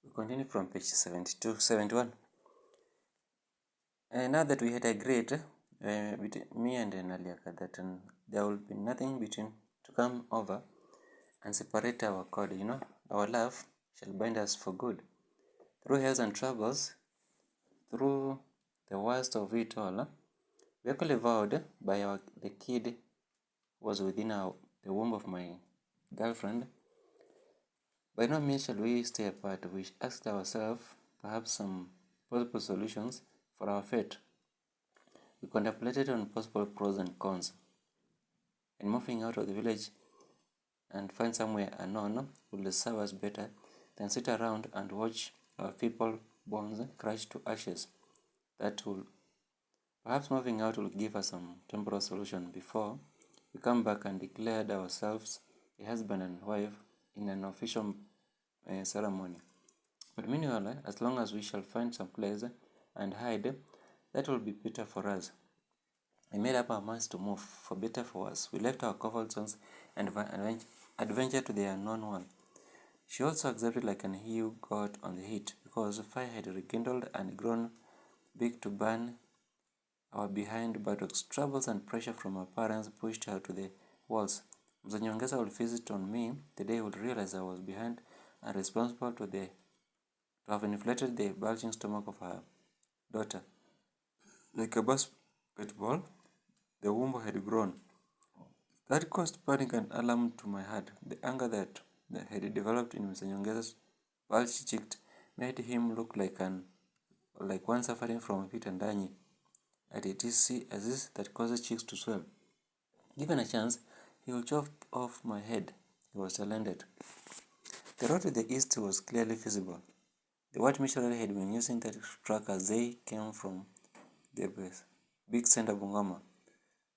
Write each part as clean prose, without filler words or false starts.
We continue from page 72, 71. Now that we had agreed between me and Naliaka that there will be nothing between to come over and separate our cord, our love shall bind us for good. Through hells and troubles, through the worst of it all, we actually vowed by the kid who was within the womb of my girlfriend. By no means shall we stay apart. We asked ourselves perhaps some possible solutions for our fate. We contemplated on possible pros and cons, and moving out of the village and find somewhere unknown would serve us better than sit around and watch our feeble bones crash to ashes. That will perhaps moving out will give us some temporal solution before we come back and declared ourselves a husband and wife in an official ceremony. But meanwhile, as long as we shall find some place and hide, that will be better for us. We made up our minds to move, for better for worse. We left our comfort zones and adventure to the unknown one. She also accepted like an ewe got on the heat, because the fire had rekindled and grown big to burn our behind buttocks. Troubles and pressure from our parents pushed her to the walls. Mzee Nyongeza would visit on me the day he would realize I was behind and responsible to have inflated the bulging stomach of her daughter. Like a basketball, the womb had grown. That caused panic and alarm to my heart. The anger that had developed in Mr. Nyongeza's bulge-cheeked made him look like one suffering from fit and danyi. At a disease that causes cheeks to swell. Given a chance, he would chop off my head. He was talented. The road to the east was clearly visible. The white missionary had been using that track as they came from the big center Bungoma.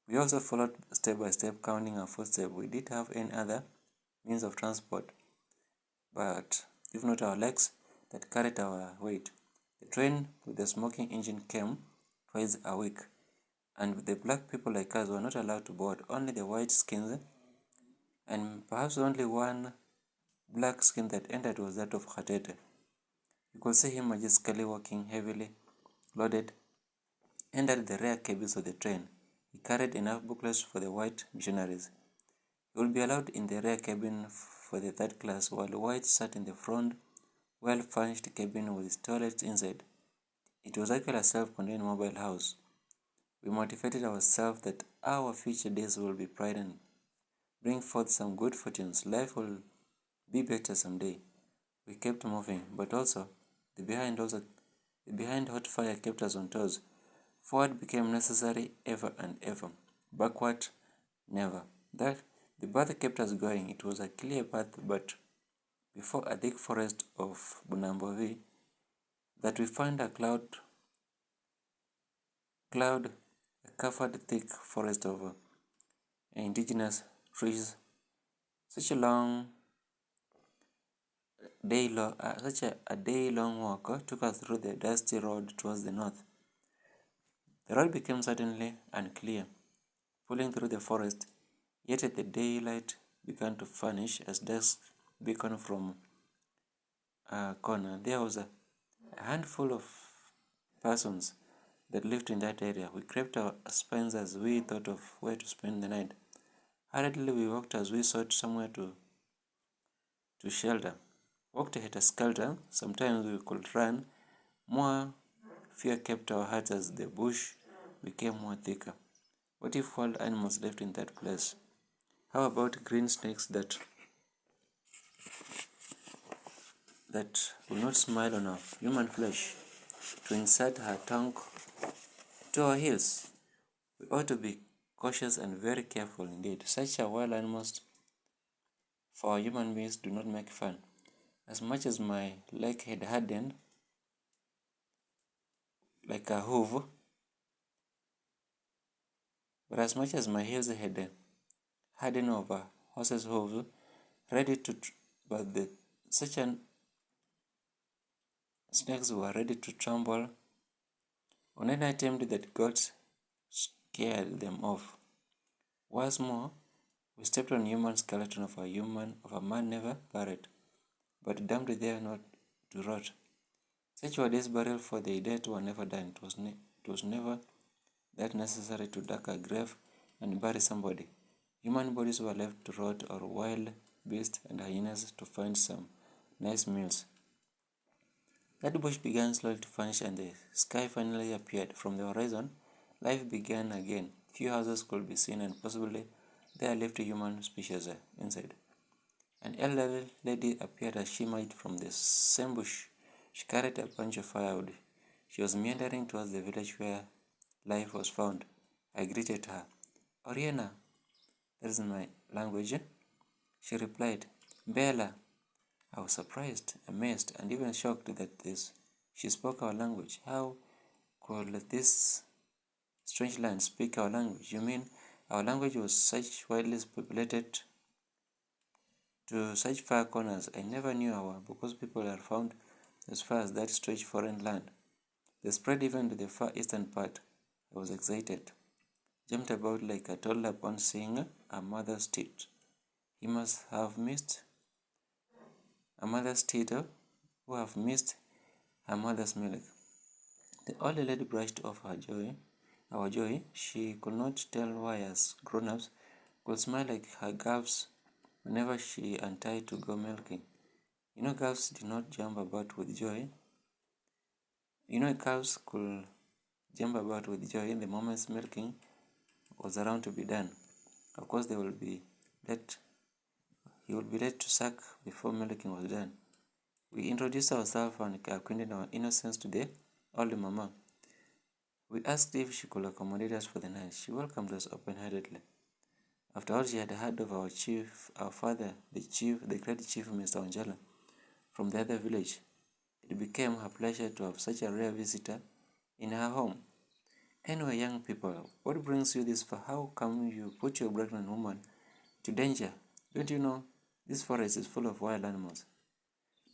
We also followed step by step, counting our footsteps. We did have any other means of transport, but if not our legs that carried our weight. The train with the smoking engine came twice a week, and the black people like us were not allowed to board, only the white skins, and perhaps only one black skin that entered was that of Khatete. You could see him majestically walking heavily loaded, entered the rear cabins of the train. He carried enough booklets for the white missionaries. He would be allowed in the rear cabin for the third class, while white sat in the front, well-furnished cabin with toilets inside. It was actually a self-contained mobile house. We motivated ourselves that our future days will be bright and bring forth some good fortunes. Life will be better someday. We kept moving, but also the behind hot fire kept us on toes. Forward became necessary ever and ever. Backward, never. That the path kept us going. It was a clear path, but before a thick forest of Bunambovi, that we find a covered thick forest of indigenous trees. Such a day-long walk took us through the dusty road towards the north. The road became suddenly unclear, pulling through the forest, yet the daylight began to vanish as dusk beacon from a corner. There was a handful of persons that lived in that area. We crept our spines as we thought of where to spend the night. Hurriedly we walked as we sought somewhere to shelter. Walked at a skelter. Sometimes we could run. More fear kept our hearts as the bush became more thicker. What if wild animals lived in that place? How about green snakes that will not smile on our human flesh to insert her tongue to our heels? We ought to be cautious and very careful indeed. Such a wild animals for human beings do not make fun. As much as my leg had hardened like a hoof, but as much as my heels had hardened over horse's hooves, ready to, such an snakes were ready to trample on any attempt that got scared them off. Once more, we stepped on human skeleton of a man never buried, but damned there not to rot. Such were days burial for the dead were never done. It was never that necessary to dig a grave and bury somebody. Human bodies were left to rot, or wild beasts and hyenas to find some nice meals. That bush began slowly to vanish, and the sky finally appeared. From the horizon, life began again. Few houses could be seen, and possibly there lived a human species inside. An elderly lady appeared as she emerged from the same bush. She carried a bunch of firewood. She was meandering towards the village where life was found. I greeted her. Oriana, that is my language. She replied. Bella. I was surprised, amazed, and even shocked that she spoke our language. How could this strange land speak our language? You mean our language was such widely populated to such far corners? I never knew because people are found as far as that strange foreign land. They spread even to the far eastern part. I was excited, jumped about like a toddler upon seeing a mother's teeth. He must have missed a mother's teeth who have missed her mother's milk. The old lady brushed off our joy. She could not tell why us grown-ups could smile like her calves whenever she untied to go milking. Calves did not jump about with joy. Calves could jump about with joy the moment milking was around to be done. Of course, he would be let to suck before milking was done. We introduced ourselves and acquainted our innocence to the old mama. We asked if she could accommodate us for the night. She welcomed us open-heartedly. After all she had heard of our father, the great chief, Mr. Wanjala, from the other village, it became her pleasure to have such a rare visitor in her home. Anyway, young people, what brings you this far? How come you put your pregnant woman to danger? Don't you know this forest is full of wild animals?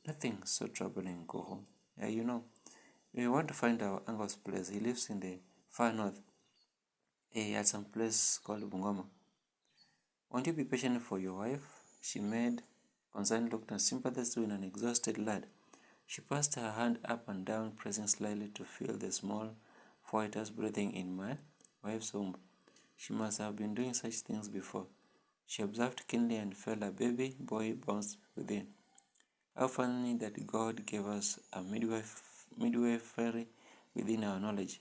Nothing so troubling, go home. We want to find our uncle's place. He lives in the far north, at some place called Bungoma. Won't you be patient for your wife? She made concerned look and sympathized with an exhausted lad. She passed her hand up and down, pressing slightly to feel the small fighters breathing in my wife's womb. She must have been doing such things before. She observed keenly and felt a baby boy bounce within. How funny that God gave us a midwifery within our knowledge.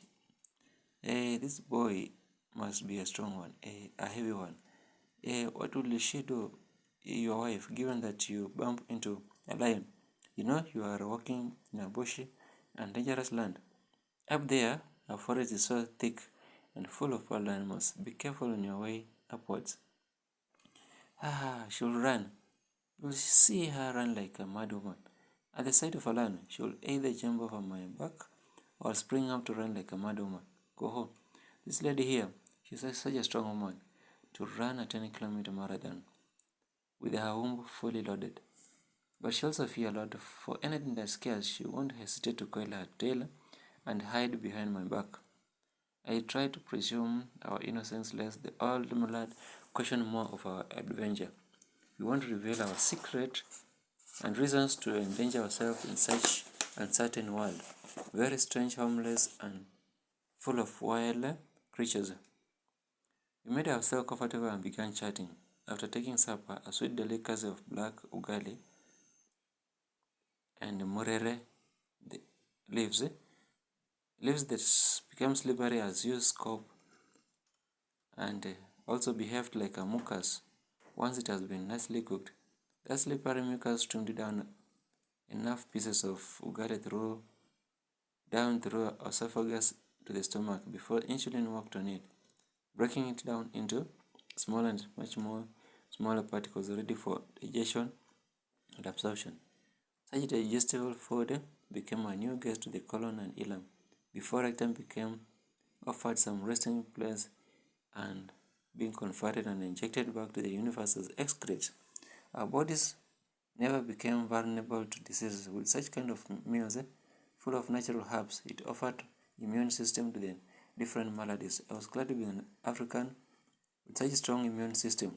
This boy must be a strong one, a heavy one. What will she do, your wife, given that you bump into a lion? You are walking in a bushy and dangerous land. Up there, our forest is so thick and full of wild animals. Be careful on your way upwards. She'll run. You'll see her run like a mad woman. At the sight of a lion, she'll either jump over my back or spring up to run like a mad woman. Go home. This lady here, she's such a strong woman to run a 10-kilometer marathon with her womb fully loaded. But she also fears a lot. For anything that scares, she won't hesitate to coil her tail and hide behind my back. I try to presume our innocence lest the old lad question more of our adventure. We want to reveal our secret and reasons to endanger ourselves in such uncertain world, very strange, homeless, and full of wild creatures. We made ourselves comfortable and began chatting. After taking supper, a sweet delicacy of black ugali and murere leaves that became slippery as you scope and also behaved like a mucus once it has been nicely cooked. That slippery mucus streamed down enough pieces of ugali down through esophagus to the stomach before insulin worked on it, breaking it down into small and much more smaller particles ready for digestion and absorption. Such digestible food became a new guest to the colon and ileum before rectum became offered some resting place and being converted and injected back to the universe as excrete. Our bodies never became vulnerable to diseases with such kind of meals full of natural herbs. It offered immune system to the different maladies. I was glad to be an African with such a strong immune system.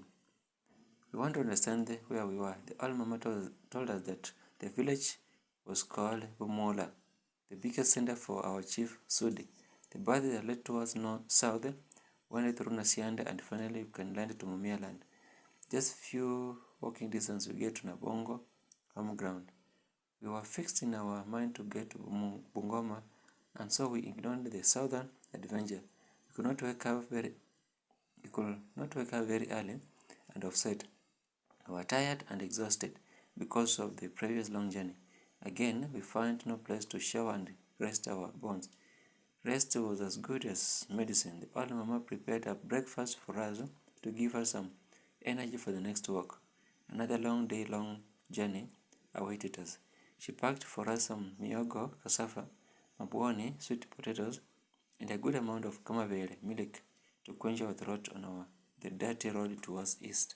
We want to understand where we were. The old mama told us that the village was called Bumola, the biggest center for our chief Sudi. The path that led towards south went through Nasianda and finally we can land to Mumia land. Just few walking distance we get to Nabongo home ground. We were fixed in our mind to get to Bungoma, and so we ignored the southern adventure. We could not wake up very early and offset. We were tired and exhausted because of the previous long journey. Again, we found no place to shower and rest our bones. Rest was as good as medicine. The old mama prepared a breakfast for us to give us some energy for the next walk. Another long journey awaited us. She packed for us some mihogo, cassava, mabuoni, sweet potatoes, and a good amount of kamavere milk to quench our throat on the dirty road towards east.